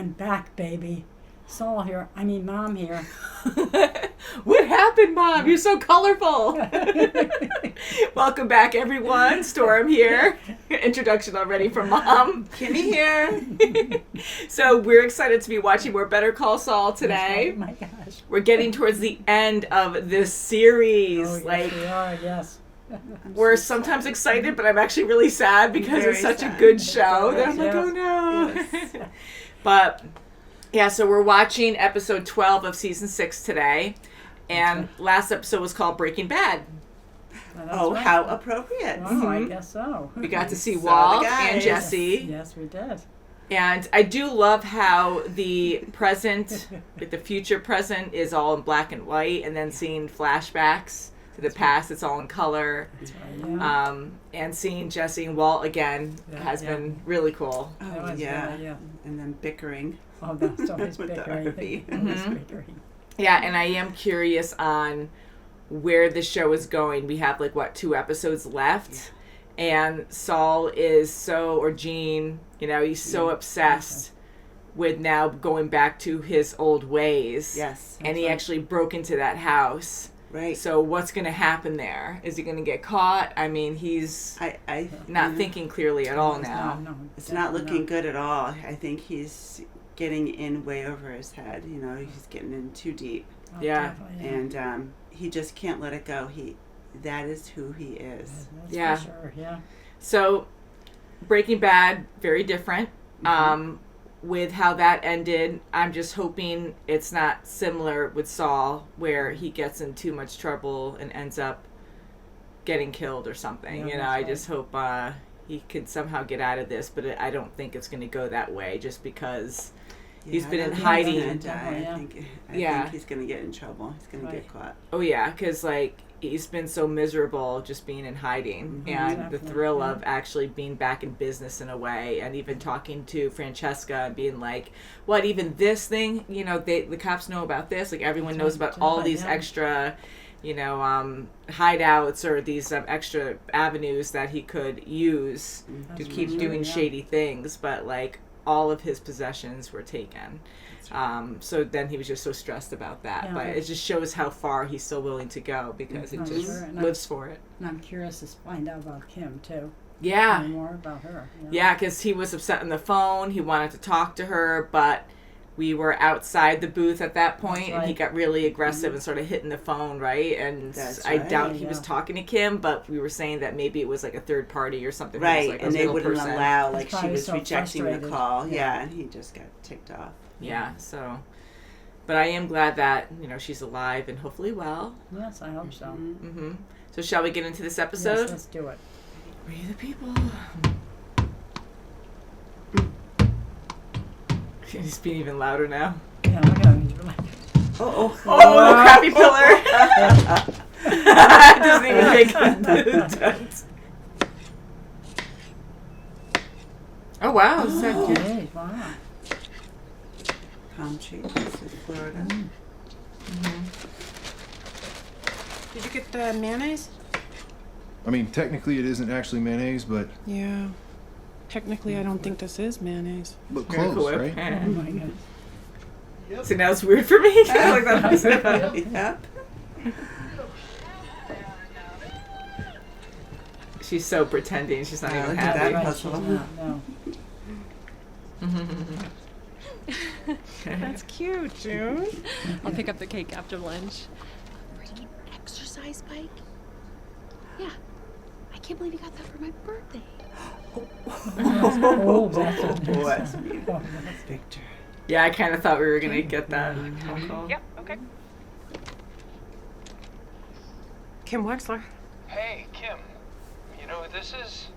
I'm back, baby. Saul here. Mom here. What happened, Mom? You're so colorful. Welcome back, everyone. Storm here. Introduction already from Mom. Kimmy here. So we're excited to be watching more Better Call Saul today. Oh my gosh. We're getting towards the end of this series. Oh, yes, we are, yes. We're sometimes excited, but I'm actually really sad because it's such a good show that I'm like, oh no. Yes. But yeah, so we're watching episode 12 of season 6 today. And last episode was called Breaking Bad. Oh, right. How appropriate. Oh, I guess so. We got to see Walt and Yes. Jesse. Yes, we did. And I do love how the present, like the future present, is all in black and white, and then seeing flashbacks to the past, it's all in color. That's right, yeah. And seeing Jesse and Walt again has been really cool. Oh, yeah. And then bickering. Oh, that's always With the bickering. RV. Always bickering. Yeah, and I am curious on where the show is going. We have 2 episodes left, and Saul is or Gene, he's so obsessed with now going back to his old ways. Yes. And he actually broke into that house. Right. So what's going to happen there? Is he going to get caught? I mean, he's not thinking clearly at all now. No, it's not looking good at all. I think he's getting in way over his head. He's getting in too deep. Oh, Yeah. And he just can't let it go. That is who he is. That's for sure, yeah. So Breaking Bad, very different. With how that ended, I'm just hoping it's not similar with Saul, where he gets in too much trouble and ends up getting killed or something. Yeah, I just hope he could somehow get out of this, but I don't think it's going to go that way, just because he's been in hiding. I think he's going to get in trouble. He's going to get caught. Oh yeah, because he's been so miserable just being in hiding, and the thrill of actually being back in business in a way, and even talking to Francesca and being like, what, even this thing, the cops know about this, everyone knows about all these extra, hideouts or these extra avenues that he could use to keep doing shady things, but all of his possessions were taken. So then he was just so stressed about that. But it just shows how far he's still willing to go, because he just lives for it. And I'm curious to find out about Kim, too. Yeah. More about her. Yeah, because he was upset on the phone. He wanted to talk to her, but we were outside the booth at that point, and he got really aggressive and started hitting the phone, right? And I doubt he was talking to Kim, but we were saying that maybe it was a third party or something. Right, and they wouldn't allow, she was so rejecting the frustrated. call. Yeah, and he just got ticked off. Yeah, so, but I am glad that, she's alive and hopefully well. Yes, I hope so. Mm-hmm. So shall we get into this episode? Yes, let's do it. We the people. He's being even louder now. Yeah, look at him. He's really... Oh, crappy pillar. Doesn't even make sense. Oh, wow. Is that cute? Hey, wow. Palm tree. This is Florida. Did you get the mayonnaise? I mean, technically it isn't actually mayonnaise, but... Yeah. Technically, I don't think this is mayonnaise. But close, right? Oh, my God. So now it's weird for me. Yep. She's so pretending. She's not even Look at happy. that puzzle. No. That's cute, June. I'll pick up the cake after lunch. Pretty exercise bike? Yeah. I can't believe you got that for my birthday. Oh, that's That's Victor. Yeah, I kind of thought we were going to get that. Yep, okay. Kim Wexler. Hey, Kim. You know who this is?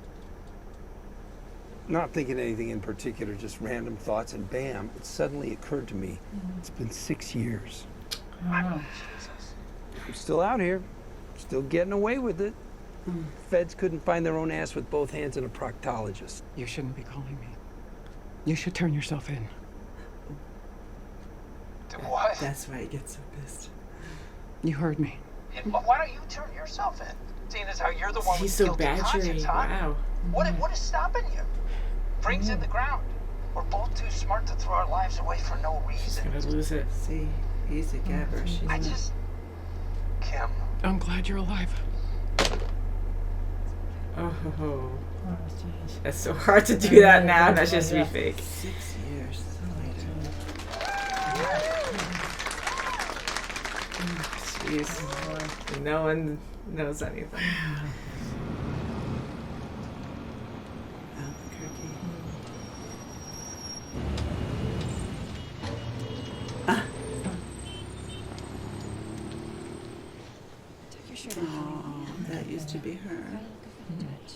Not thinking anything in particular, just random thoughts, and bam, it suddenly occurred to me. It's been 6 years. Wow. Jesus. I'm still out here, still getting away with it. Feds couldn't find their own ass with both hands in a proctologist. You shouldn't be calling me. You should turn yourself in. What? That's why he gets so pissed. You heard me. Why don't you turn yourself in? Seeing as how you're the one He's with so guilty badgering. conscience, huh? Wow. What is stopping you? Brings in the ground. We're both too smart to throw our lives away for no She's reason. gonna lose it. See, he's a gabber. She's I not. just... Kim, I'm glad you're alive. Oh, Oh, jeez. that's so hard to do that now. That's just to be fake. 6 years later. Jeez. No one knows anything. Albuquerque. Took your shirt Oh, that used to be her. Gotta look a judge.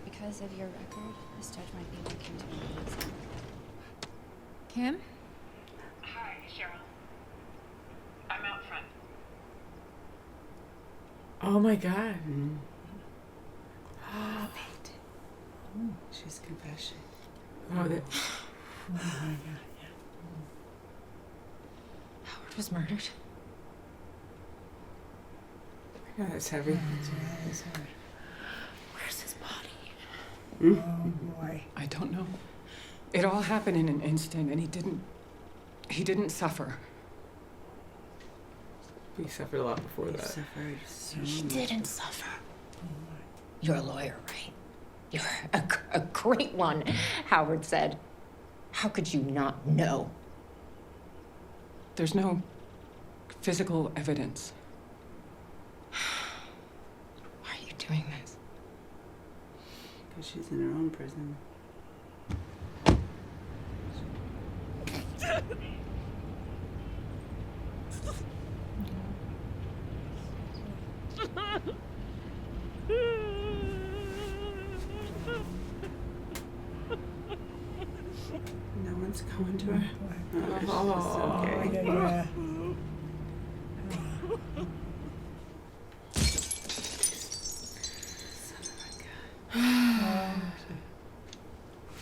Because of your record, this judge might be looking to release him. Kim? Hi, Cheryl. I'm out front. Oh my god. Wait. She's confessing. Oh, that, Howard was murdered. yeah, that's heavy. Where's his body? Oh boy. I don't know. It all happened in an instant, and he didn't suffer. We suffered a lot before He that. suffered so He much. didn't suffer. You're a lawyer, right? You're a great one, Howard said. How could you not know? There's no physical evidence. Why are you doing this? Because she's in her own prison. No one's going to her. Oh, Oh, she's okay. Yeah.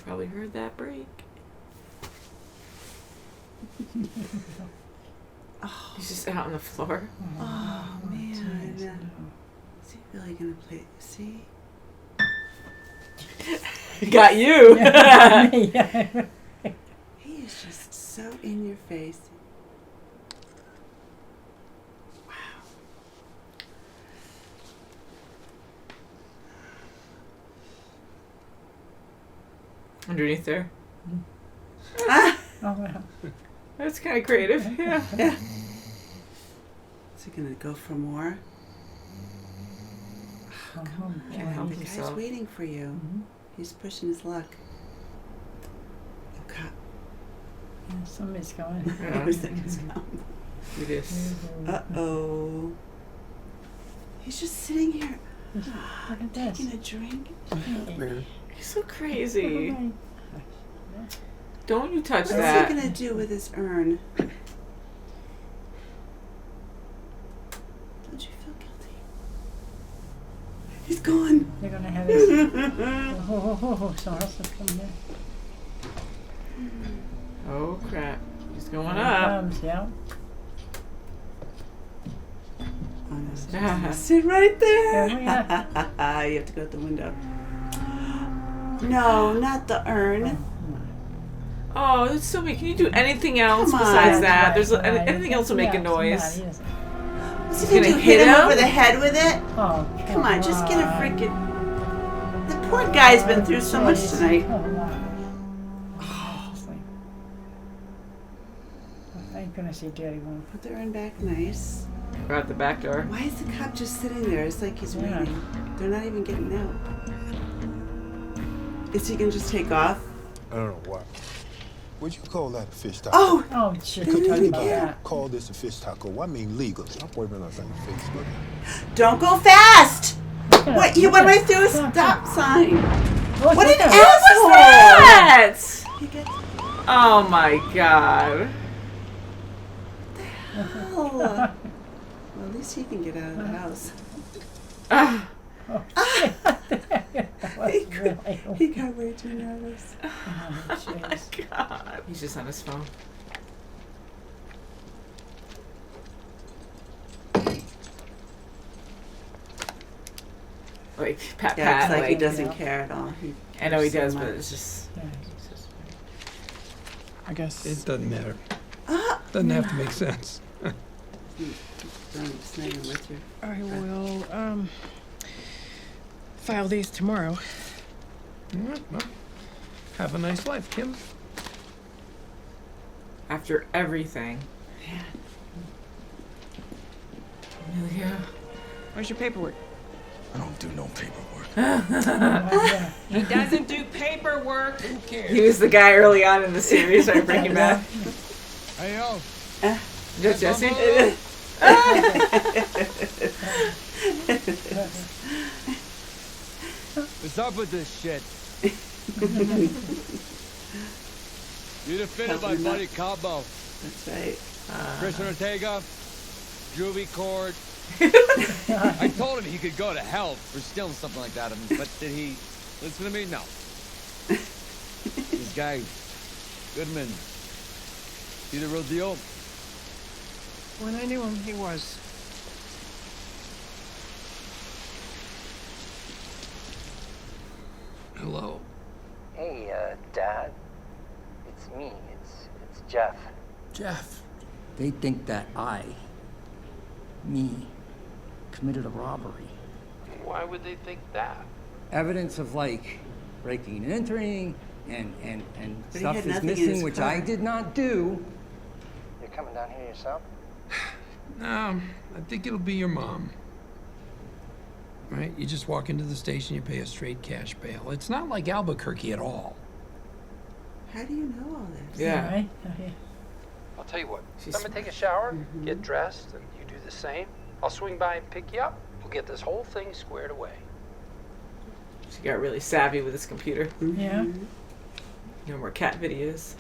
Probably heard that break. Oh, He's just out on the floor. oh man. Is he really gonna play? See? Got you. Yeah. He is just so in your face. Wow. Underneath there. Ah! Oh, wow. That's kind of creative. Yeah. Yeah. Is he gonna go for more? Oh, Can't help The guy's himself. waiting for you. Mhm. He's pushing his luck. Oh, God. Yeah, somebody's going. Yeah. Who's that gonna come? It is. Uh-oh. He's just sitting here Look at this. taking a drink. He's so crazy. Oh, Don't you touch What's that. he gonna do with his urn? Don't you feel guilty? He's gone. they're gonna have his. Someone else is coming in. Oh crap. He's going Here up. comes, yeah. Oh, no. Yeah. Sit right there. Yeah, You have to go out the window. No, not the urn. Oh, that's so mean. Can you do anything else Come besides on. that? There's Right. anything else will make a noise. Somebody is- What's he He's gonna do? gonna Hit hit him him? over the head with it? Oh, Come on, just get a freaking. The poor guy's been through so much Jeez. tonight. Oh, wow. Oh. Thank goodness he did. He won't. Put the urn back nice. We're at the back door. Why is the cop just sitting there? It's like he's Yeah. waiting. They're not even getting out. Is he gonna just take off? I don't know why. Would you call that a fish taco? Oh! Oh, shit. Could Talk you about get- that. Call this a fish taco. I mean legal. Stop waving us on Facebook. Don't go fast! Look at What? him. He Look went at right through a him. stop sign. Look What at an him. asshole! That! He gets Oh my god. hell. Well, at least he can get out of the house. Ah. Oh, shit. That was He really- He got way too nervous. Oh, jeez. God. He's just on his phone. Like pat Yeah, pat. it's like he Like, doesn't care at all. I know he cares so does, but much. it's just. Yeah. I guess It doesn't matter. Doesn't have to make sense. With you. I will file these tomorrow. All right, well, have a nice life, Kim. After everything. Yeah. Amelia. Where's your paperwork? I don't do no paperwork. He doesn't do paperwork. Who cares? He was the guy early on in the series, right? Breaking Bad. Hey, yo. Is that Jesse? What's up with this shit? You defeated my buddy Cabo. That's right. Christian Ortega, Juvie Cord. I told him he could go to hell for stealing something like that, but did he listen to me? No. This guy, Goodman, he the real deal? When I knew him, he was. Hello. Hey, Dad. It's me. It's Jeff. Jeff, they think that me, committed a robbery. Why would they think that? Evidence of, like, breaking and entering and But he stuff had is nothing in his missing, which I car. did not do. You're coming down here yourself? No, I think it'll be your mom. Right? You just walk into the station, you pay a straight cash bail. It's not like Albuquerque at all. How do you know all this? Yeah. Right? Oh, yeah. I'll tell you what. She's I'm gonna take a shower, get dressed, and you do the same. I'll swing by and pick you up. We'll get this whole thing squared away. She got really savvy with his computer. Yeah. No more cat videos.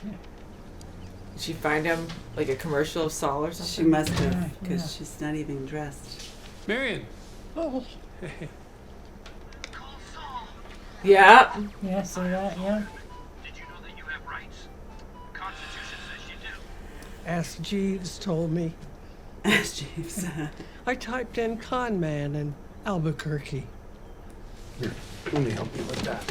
Did she find him like a commercial of Saul or something? She must have, because Yeah. she's not even dressed. Marion. Oh. Yeah. Yeah, see that? Yeah. Did you know that you have rights? The Constitution says you do. Ask Jeeves told me. Ask Jeeves. I typed in con man in Albuquerque. Here, let me help you with that.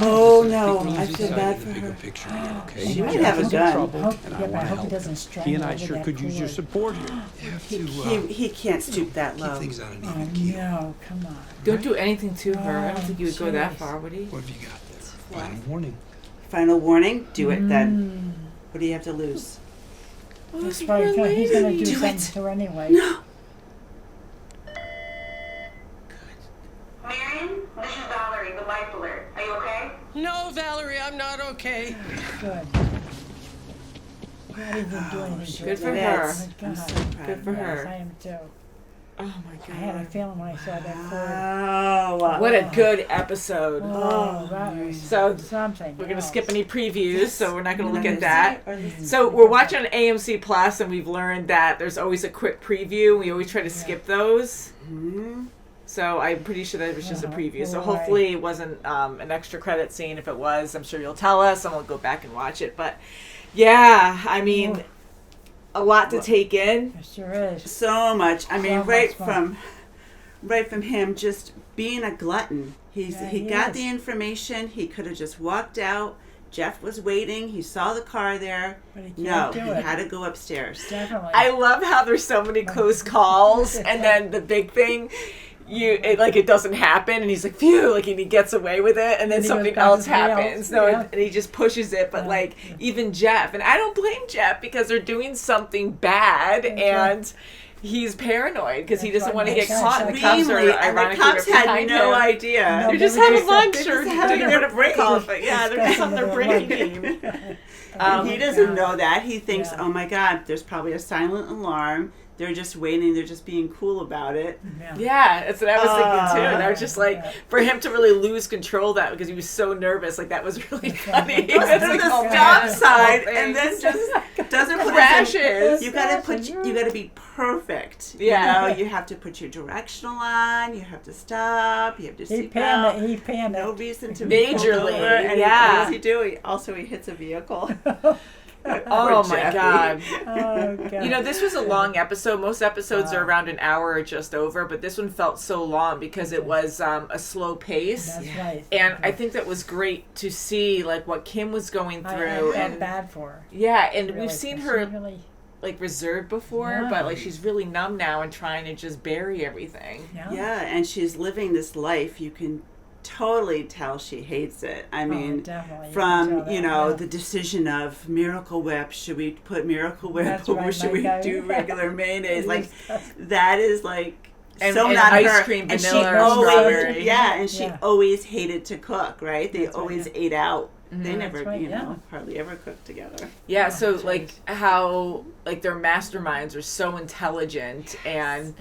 Oh no, I feel bad for Take her. a picture again, okay? She might have a gun. I hope he doesn't strangle He and I over sure that could use your cord. support here. You have to, He can't stoop that keep low. things on an Oh, even keel. no, come on. Don't do anything to her. I don't think you would go that jeez. far, would he? What have you got there? Final warning. Final warning, do it then. What do you have to lose? He's probably gonna, he's gonna do Do something it. to her anyway. No. Marion, this is Valerie, the life alert. Are you okay? No, Valerie, I'm not okay. Good. Not even doing anything. Good for It her. is. Oh, I'm God. so proud. Good for Yes, her. I am too. Oh my I had a god. feeling when I saw that cord. Oh. What a good episode. Oh, that was So, something. We're gonna else. skip any previews, so we're not gonna look at Or that. listen. So we're watching on AMC Plus, and we've learned that there's always a quick preview. We always try to skip those. So I'm pretty sure that was just a preview. So Right. hopefully it wasn't an extra credit scene. If it was, I'm sure you'll tell us, and we'll go back and watch it. But yeah, I mean, a lot to take in. It sure is. So much. I mean, So right much fun. from him just being a glutton. He he got is. the information. He could have just walked out. Jeff was waiting. He saw the car there. But he No, can't do he it. had to go upstairs. Definitely. I love how there's so many close calls, and then the big thing, it doesn't happen, and he's like, phew, like, and he gets away with it, and then And he something goes back else to jail. happens. No, Yeah. and he just pushes it, but like, even Jeff, and I don't blame Jeff because they're doing something bad, and he's paranoid because he That's doesn't right. want to get Makes caught. sense. And the cops are Really, and the ironically cops had behind no him. idea. No, They're just they having just- lunch they're or just having dinner their break. coffee. Yeah, they're just on their break. He doesn't know that. He thinks, Yeah. oh my God, there's probably a silent alarm. They're just waiting. They're just being cool about it. Yeah, that's what I was thinking too. And I was Oh. just like, for him to really lose control of that because he was so nervous, like that was really funny. He goes to the stop sign and then just doesn't put crashes. You gotta be perfect. Yeah. You know, you have to put your directional on, you have to stop, you have to He seat belt. panicked. No reason to Majorly, pull over. And yeah. what does he do? He hits a vehicle. Oh my Jeffy. God. Oh, God. You know, this was a long episode. Most episodes are around an hour or just over, but this one felt so long because it was a slow pace. That's right. And I think that was great to see like what Kim was going through. I felt and bad for her. yeah, and Really, we've seen she her really- like reserved before, Yeah. but like she's really numb now and trying to just bury everything. Yeah, and she's living this life. You can totally tell she hates it. I mean, definitely. You can from, tell that, you know, yeah. the decision of Miracle Whip, should we put Miracle Whip That's or right, should we Mike. do regular mayonnaise? Like, that is like And- so and not ice her. cream, And she vanilla, or always, strawberry. yeah, and she Yeah. always hated to cook, right? They That's right, always yeah. ate out. Mhm. They never, That's right, you yeah. know, hardly ever cooked together. Yeah, so like how like their masterminds are so intelligent and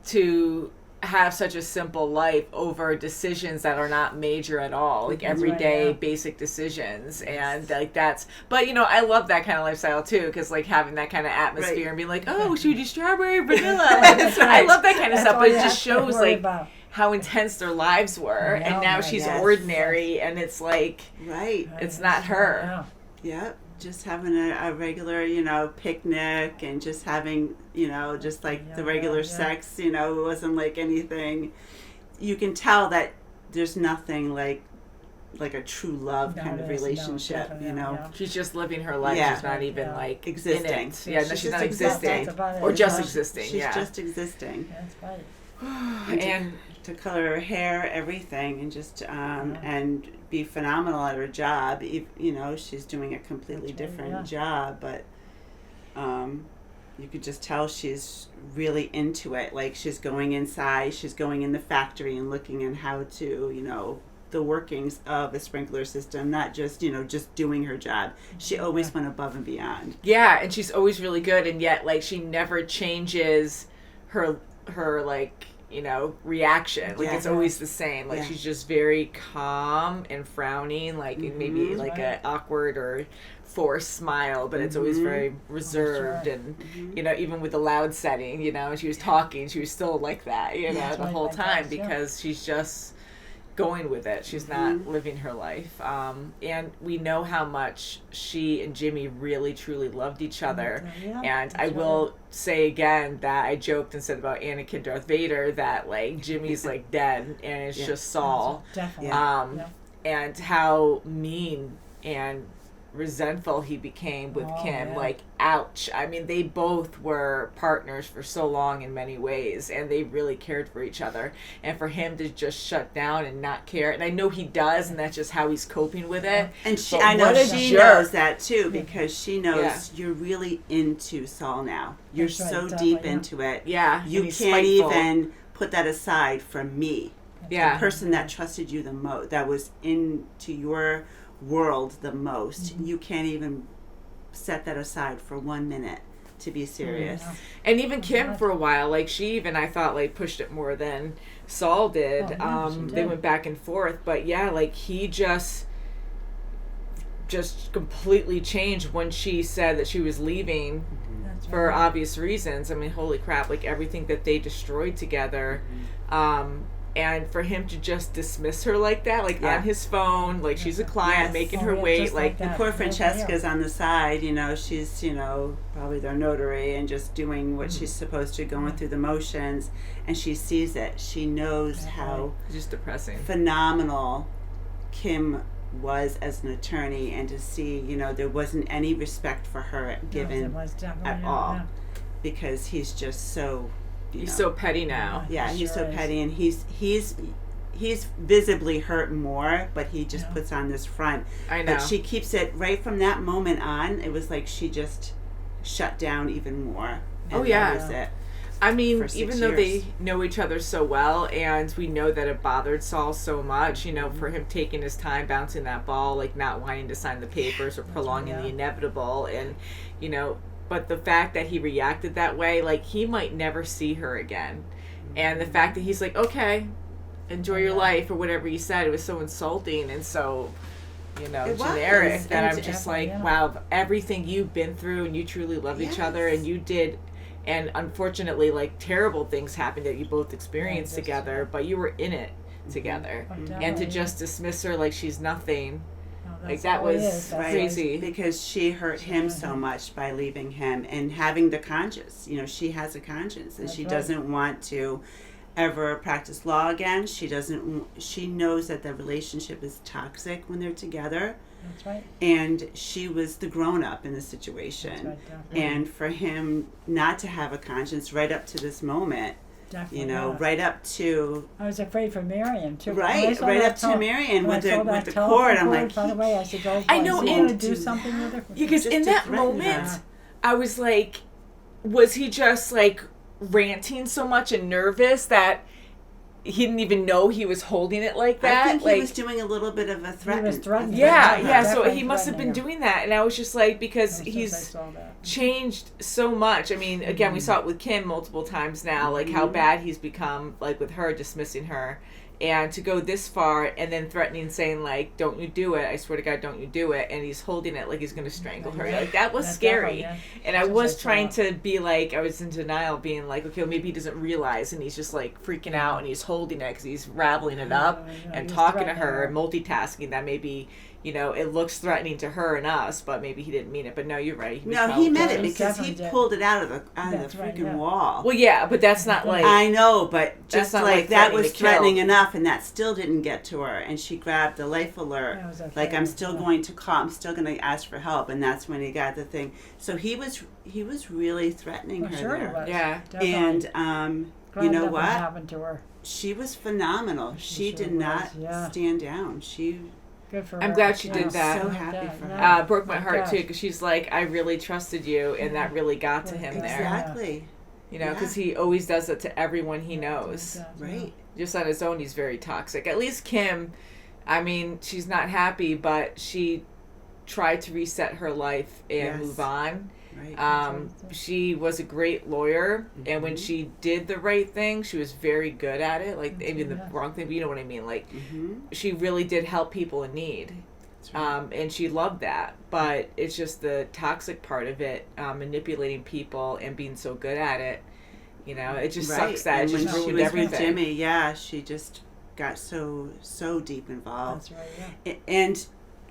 to have such a simple life over decisions that are not major at all, like That's everyday right, yeah. basic decisions. And like that's, but you know, I love that kind of lifestyle too, because like having that kind of atmosphere Right. and being like, oh, should we do strawberry or vanilla? Like, That's I right. love that kind of That's stuff, all but you it just have to shows worry like about. how intense their lives were. Yeah, And now right, she's yes. ordinary and it's like, Right. it's not her. Yeah. Yep, just having a regular, you know, picnic and just having, you know, just like the regular sex, you know, it wasn't like anything. You can tell that there's nothing like a true love No, kind of there's no, relationship, definitely you not, know. yeah. She's just living her life. Yeah. She's not even Yeah. like Existing. in it. Yeah, no, she's not existing. existing. That's about it. Or just Yeah. existing, She's yeah. just existing. That's right. And To color her hair, everything, and just and be phenomenal at her job. You know, she's doing a completely That's right, different yeah. job, but you could just tell she's really into it. Like she's going inside, she's going in the factory and looking at how to, you know, the workings of a sprinkler system, not just, you know, just doing her job. She always went above and beyond. yeah, and she's always really good, and yet like she never changes her like, you know, reaction. Like Yeah. it's always the same. Like Yeah. she's just very calm and frowning, like and maybe like a awkward or forced smile, but it's always very reserved and you know, even with the loud setting, you know, she was talking, she was still like that, you know, Yeah, the right, whole like time that, yeah. because she's just going with it. She's not living her life. And we know how much she and Jimmy really truly loved each other. Yeah, And I that's will say again that I joked and said about Anakin Darth Vader that like Jimmy's like dead and it's just Saul. Definitely. Yeah. And how mean and resentful he became with Kim. Yeah. Like, ouch. I mean, they both were partners for so long in many ways, and they really cared for each other. And for him to just shut down and not care, and I know he does, and that's just how he's coping with it. And she, But I know what a she jerk. knows that too, because she knows Yeah. you're really into Saul now. You're That's right, so definitely, deep yeah. into it. Yeah, You and he's can't spiteful. even put that aside from me. Yeah. The person that trusted you the most, that was into your world the most. You can't even set that aside for 1 minute to be serious. And even Kim for a while, like she even I thought like pushed it more than Saul did. Oh, yeah, she They did. went back and forth, but yeah, like he just completely changed when she said that she was leaving That's for right. obvious reasons. I mean, holy crap, like everything that they destroyed together. And for him to just dismiss her like that, like Yeah. on his phone, like she's a client, Yes. making Oh, her yeah, wait, just like And that. poor Yeah, Francesca's on the side, you know, she's, you know, probably their notary and just doing what she's supposed to, going through the motions, and she sees it. She knows how just depressing. phenomenal Kim was as an attorney, and to see, you know, there wasn't any respect for her given there was definitely, at yeah, all, yeah. because he's just so, you He's know, so petty now. yeah, he's Sure so is. petty, and he's visibly hurt more, but he just puts on this front. I know. But she keeps it right from that moment on. It was like she just shut down even more. And Oh, yeah. that was it. I mean, For 6 even though years. they know each other so well, and we know that it bothered Saul so much, you know, Mm-hmm. for him taking his time bouncing that ball, like not wanting to sign the papers or prolonging the inevitable, and, you know, but the fact that he reacted that way, like he might never see her again. And the fact that he's like, okay, enjoy your life, or whatever he said, it was so insulting and so, you know, It was, generic that and I'm just like, wow, everything you've been through and you truly love each other and you did and unfortunately, like, terrible things happened that you both experienced together, but you were in it together. And to just dismiss her like she's nothing, like, that was crazy. Because she hurt him so much by leaving him and having the conscience. You know, she has a conscience, and she doesn't want to ever practice law again. She knows that the relationship is toxic when they're together. That's right. And she was the grown-up in the situation. And for him not to have a conscience right up to this moment, Definitely you know, right up to... I was afraid for Marion, too. Right up to Marion with the cord. I'm like... By the way, I said, go, I know, and to do something with her. Because in that moment, I was like, was he just, like, ranting so much and nervous that he didn't even know he was holding it like that? I think he was doing a little bit of a threat. He was threatening. Yeah, so he must have been doing that. And I was just like, because he's changed so much. I mean, again, we saw it with Kim multiple times now, like how bad he's become, like with her, dismissing her. And to go this far and then threatening, saying, like, don't you do it. I swear to God, don't you do it. And he's holding it like he's going to strangle her. Like, that was scary. And I was trying to be like, I was in denial, being like, okay, well, maybe he doesn't realize. And he's just, like, freaking out and he's holding it because he's raveling it up and talking to her and multitasking. That maybe, you know, it looks threatening to her and us, but maybe he didn't mean it. But no, you're right. He meant it because he pulled it out of the freaking wall. Well, yeah, but that's not like... I know, but just like that was threatening enough, and that still didn't get to her. And she grabbed the life alert, like, I'm still going to call, I'm still going to ask for help. And that's when he got the thing. So he was really threatening her sure there. He was. Yeah. And you know what? Happened to her. She was phenomenal. She did not stand down. Good for her. I'm glad she did that. So happy for her. Broke my heart too, because she's like, I really trusted you, and that really got to him there. Exactly. You know, because he always does it to everyone he knows. Right. Just on his own, he's very toxic. At least Kim, I mean, she's not happy, but she tried to reset her life and move on. Right. She was a great lawyer, and when she did the right thing, she was very good at it. Like, even the wrong thing, but you know what I mean. Like, she really did help people in need, and she loved that. But it's just the toxic part of it, manipulating people and being so good at it. You know, it just sucks that it just ruined everything. With Jimmy, she just got so deep involved. That's right. And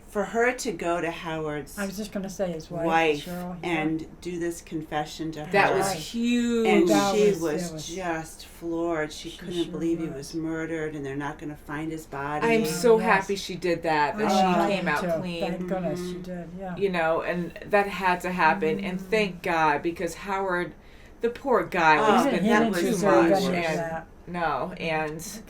for her to go to Howard's, I was just going to say his wife Cheryl, and do this confession to her. That was huge. And she was just floored. She couldn't believe he was murdered, and they're not going to find his body. I'm so happy she did that. That she came out clean. Thank goodness she did. Yeah. You know, and that had to happen. And thank God, because Howard, the poor guy, that was too much. And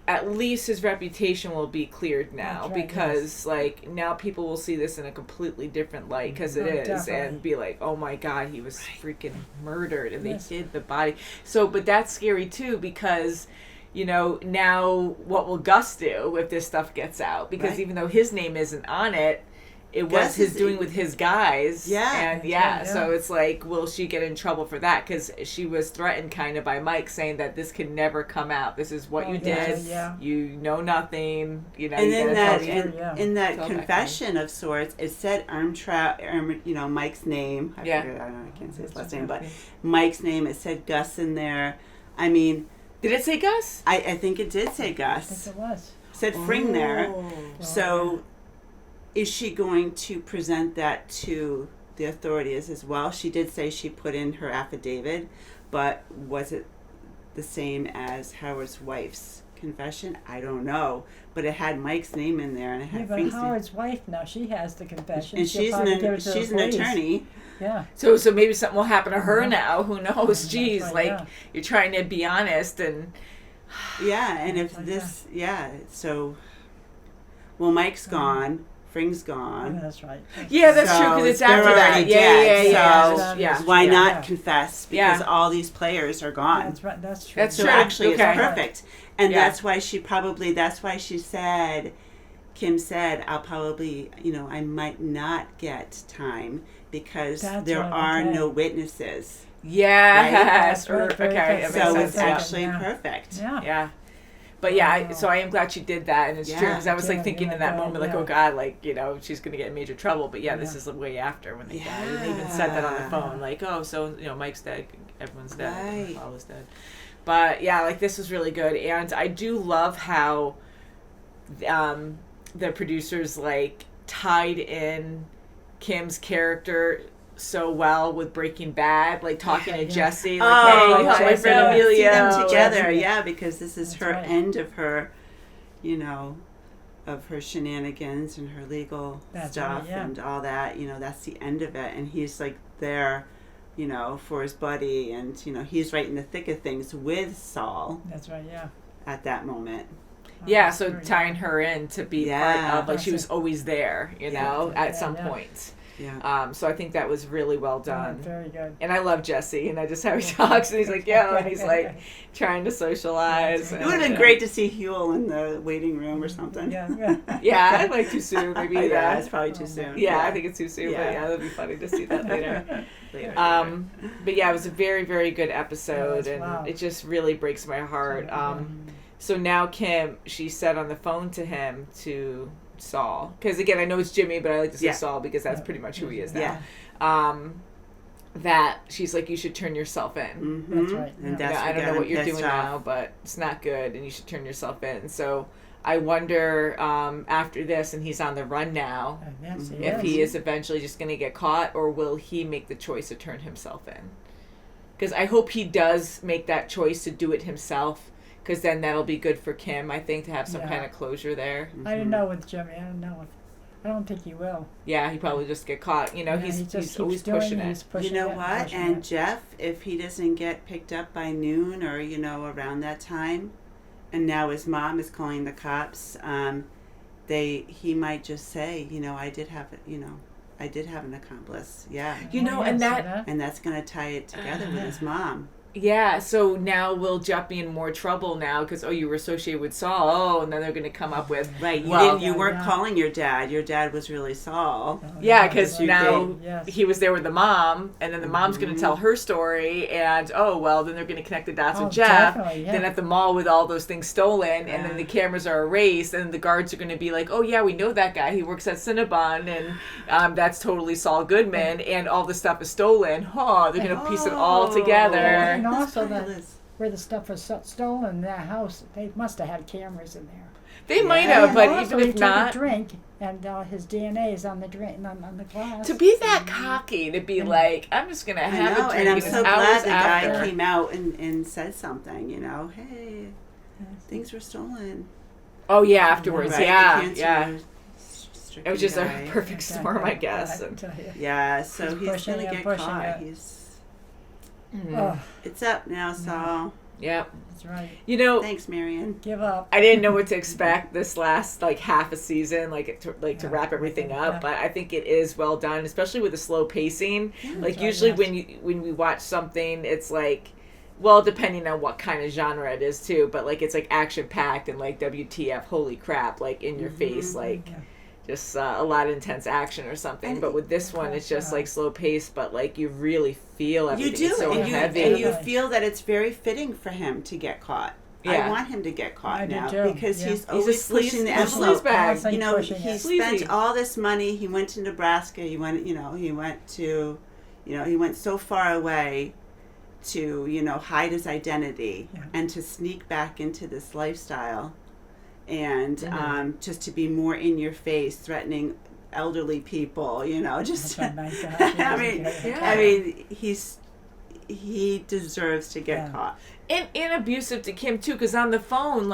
at least his reputation will be cleared now, because like now people will see this in a completely different light, because it is, definitely. And be like, oh my God, he was freaking murdered, and they hid the body. So, but that's scary too, because, you know, now what will Gus do if this stuff gets out? Because even though his name isn't on it, it was his doing with his guys. And so it's like, will she get in trouble for that? Because she was threatened kind of by Mike, saying that this can never come out. This is what you did. You know nothing. You know. And in that confession of sorts, it said Mike's name. I can't say his last name, but Mike's name. It said Gus in there. I mean, did it say Gus? I think it did say Gus. I think it was. It said Fring there. So. Is she going to present that to the authorities as well? She did say she put in her affidavit, but was it the same as Howard's wife's confession? I don't know, but it had Mike's name in there, and it had but Howard's wife now, she has the confession, and she's an attorney. Yeah. So maybe something will happen to her now. Who knows? Jeez, you're trying to be honest and. And if this, so, well, Mike's gone. Fring's gone. That's right. Yeah, that's true, because it's after that. So why not confess? Because all these players are gone. That's right. That's true. That's so true. Actually, it's perfect. And that's why she said, Kim said, I'll probably, I might not get time because there are no witnesses. Yes. Right? Okay. So it's actually perfect. Yeah. But so I am glad she did that, and it's true, because I was thinking in that moment, oh God, she's going to get in major trouble. But this is the way after when they died. And they even said that on the phone, Mike's dead. everyone's dead. Right. Paul was dead. But yeah, like this was really good, and I do love how the producers like tied in Kim's character so well with Breaking Bad, like talking to Jesse, like, hey, help my friend Amelia. See them together, because this is That's her right. end of her, of her shenanigans and her legal That's stuff right, yeah. and all that. That's the end of it, and he's like there, for his buddy, and he's right in the thick of things with Saul That's right, yeah. at that moment. Yeah, so tying her in to be part of, like, she was That's always there, at some point. Yeah. So I think that was really well done. Very good. And I love Jesse, and I just how he talks, and he's like, and he's like trying to socialize. It would have been great to see Huel in the waiting room or something. Yeah, like too soon, maybe. Yeah, it's probably too soon. Yeah, I think it's too soon, but yeah, that'd be funny to see that later. But yeah, it was a very, very good episode, and it just really breaks my heart. So now Kim, she said on the phone to him, to Saul, because again, I know it's Jimmy, but I like to say Saul because that's pretty much who he is now. That she's like, you should turn yourself in. Mm-hmm. That's right. And I don't know what you're doing now, but it's not good, and you should turn yourself in. So I wonder after this, and he's on the run now, if he is eventually just going to get caught, or will he make the choice to turn himself in? Because I hope he does make that choice to do it himself, because then that'll be good for Kim, I think, to have some kind of closure there. I don't know with Jimmy. I don't think he will. Yeah, he probably just get caught. He's always pushing it. You know what? And Jeff, if he doesn't get picked up by noon or, around that time, and now his mom is calling the cops, he might just say, I did have an accomplice. Yeah. And that's going to tie it together with his mom. Yeah, so now will Jeff be in more trouble now because, you were associated with Saul, and then they're going to come up with... Right, you weren't calling your dad was really Saul. Yeah, because now he was there with the mom, and then the mom's going to tell her story, and, then they're going to connect the dots with Jeff, then at the mall with all those things stolen, and then the cameras are erased, and the guards are going to be like, we know that guy, he works at Cinnabon, and that's totally Saul Goodman, and all the stuff is stolen. They're going to piece it all together. And also, where the stuff was stolen in that house, they must have had cameras in there. They might have, but even if not, he took a drink, and his DNA is on the drink, on the glass. To be that cocky, to be like, I'm just gonna have a drink. And I'm so glad the guy came out and said something. Hey, things were stolen. Oh yeah, afterwards, right? yeah. It was just a perfect storm, I guess. Yeah, so he's gonna get caught. It's up now, Saul. Yep. That's right. Thanks, Marion. Give up. I didn't know what to expect this last half a season, to wrap everything up. But I think it is well done, especially with the slow pacing. Usually when we watch something, it's depending on what kind of genre it is too. But it's action packed and WTF, holy crap, in your face, just a lot of intense action or something. But with this one, it's just slow paced, but you really feel everything. You do, it's so and heavy. you feel that it's very fitting for him to get caught. Yeah. I want him to get caught now too. because he's always pushing the envelope. He spent all this money. He went to Nebraska. He went so far away to hide his identity and to sneak back into this lifestyle. And just to be more in your face, threatening elderly people, just. I mean, he deserves to get caught. And abusive to Kim too, because on the phone,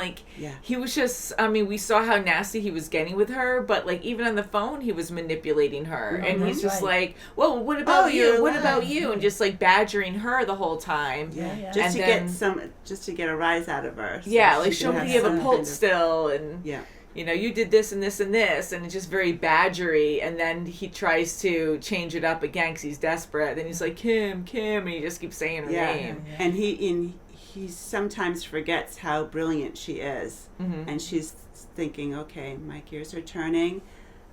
he was just. We saw how nasty he was getting with her, but even on the phone, he was manipulating her, and he's just well, what about you? What about you? And just badgering her the whole time. Just to get a rise out of her. So show me you have a pulse still, and you did this and this and this, and it's just very badgery. And then he tries to change it up again because he's desperate. Then he's like, Kim, and he just keeps saying her name. And he sometimes forgets how brilliant she is. And she's thinking, okay, my gears are turning.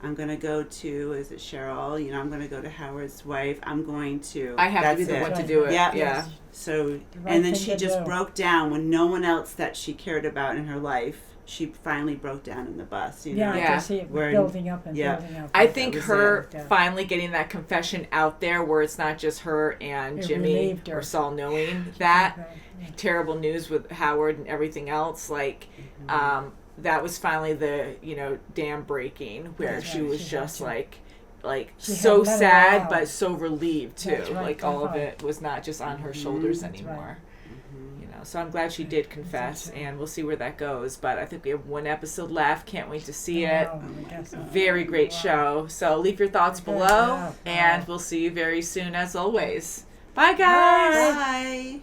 I'm going to go to, is it Cheryl? I'm going to go to Howard's wife. I have to be the one to do it. Yeah. So, and then she just broke down when no one else that she cared about in her life she finally broke down in the bus. You Yeah, know, I can see it Where- building up and yeah. building up. I That think was her it. finally getting that confession out there where it's not just her and It Jimmy relieved her. or Saul knowing that Yeah. terrible news with Howard and everything else, like, that was finally the, dam breaking where That's she right, was she had just to. like She had so let it sad out. but so relieved too. That's right, Like all of uh-huh. it was not just on her shoulders That's right. anymore. So I'm glad she did confess, and we'll see where that goes. But I think we have one episode left. Can't wait to see it. Very great show. So leave your thoughts below, and we'll see you very soon as always. Bye, guys. Bye.